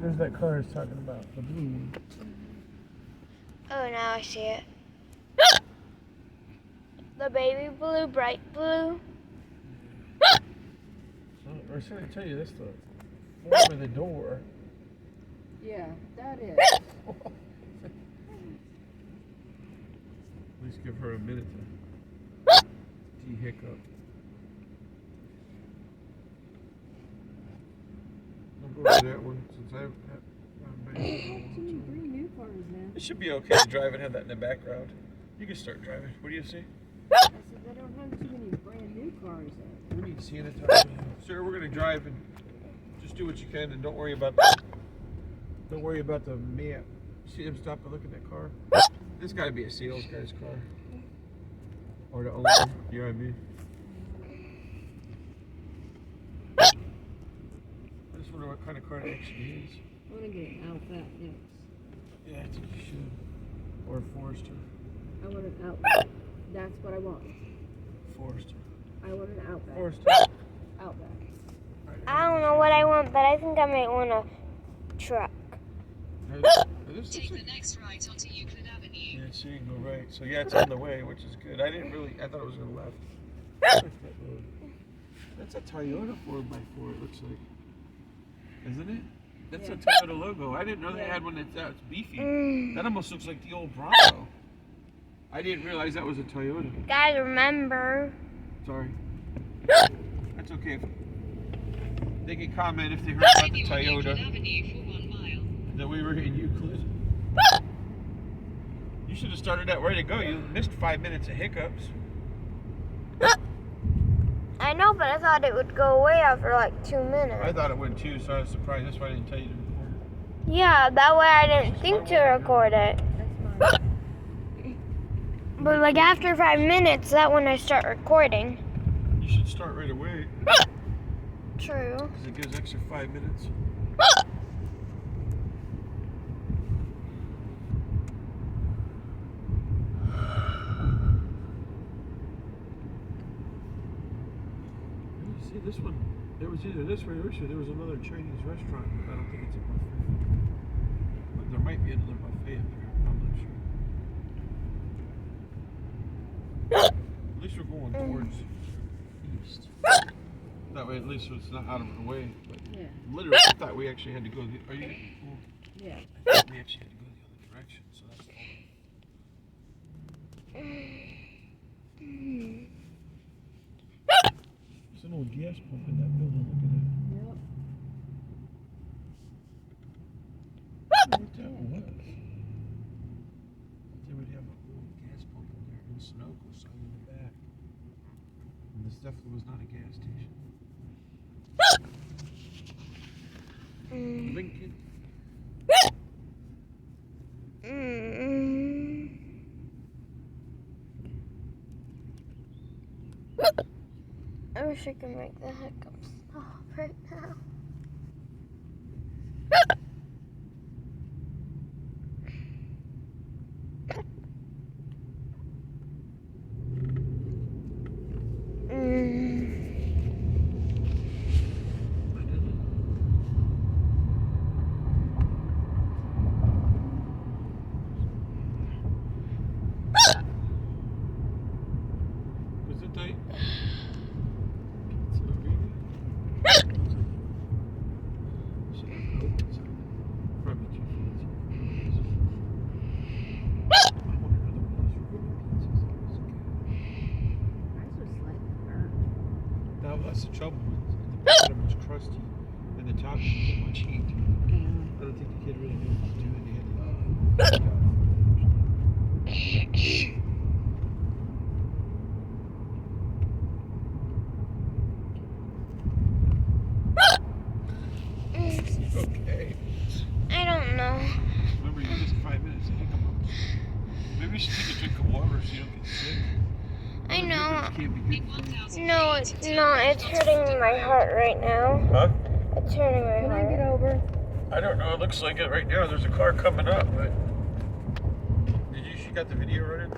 There's that car I was talking about, the blue one. Oh, now I see it. The baby blue, bright blue. Oh, I was trying to tell you this, the form of the door. Yeah, that is. At least give her a minute to de-hiccup. I'll go with that one since I haven't Too many brand new cars, man. It should be okay to drive and have that in the background. You can start driving. What do you see? I said they don't have too many brand new cars there. We need sanitizer. Sir, we're gonna drive and just do what you can and don't worry about the map. See him stop and look at that car? This gotta be a sales guy's car. Or the owner, you know what I mean? I just wonder what kind of car it actually is. I want to get an Outback next. Yeah, I think you should. Or a Forester. I want an Outback. That's what I want. Forester. I want an Outback. Forester. Outback. I don't know what I want, but I think I might want a truck. Take the next right onto Euclid Avenue. Yeah, so you can go right. So yeah, it's on the way, which is good. I thought it was going left. That's a Toyota 4x4, it looks like. Isn't it? That's a Toyota logo. I didn't know they had one that's beefy. That almost looks like the old Bronco. I didn't realize that was a Toyota. Guys, remember. Sorry. That's okay. They can comment if they heard about the Toyota. That we were in Euclid. You should have started out ready to go. You missed 5 minutes of hiccups. I know, but I thought it would go away after like 2 minutes. I thought it would too, so I was surprised. That's why I didn't tell you to record it. Yeah, that way I didn't think to record it. That's fine. But like after 5 minutes, that when I start recording. You should start right away. True. Because it gives extra 5 minutes. See, this one, it was either this way or this way. There was another Chinese restaurant, but I don't think it's a buffet. But there might be another buffet up there. I'm not sure. At least we're going towards east. That way, at least it's not out of the way. But Yeah. literally, I thought we actually had to go. Are you? Well, Yeah. I thought we actually had to go the other direction. So that's all. There's an old gas pump in that building. Look at Yep. that. What that was? They would have an old gas pump in there and Sunoco sign in the back. And this definitely was not a gas station. Lincoln. I wish I could make the hiccups stop right now. Was it tight? That's the trouble with it. The bottom was crusty and the top didn't get much heat. I don't think the kid really knew what to do and they had to okay. I don't know. Remember, you missed 5 minutes of hiccup. Maybe you should take a drink of water so you don't get sick. I know. Can't be good for you. No, it's hurting my heart right now. Huh? It's hurting my Can I heart. get over? I don't know. It looks like it right now. There's a car coming up, but did you? She got the video running.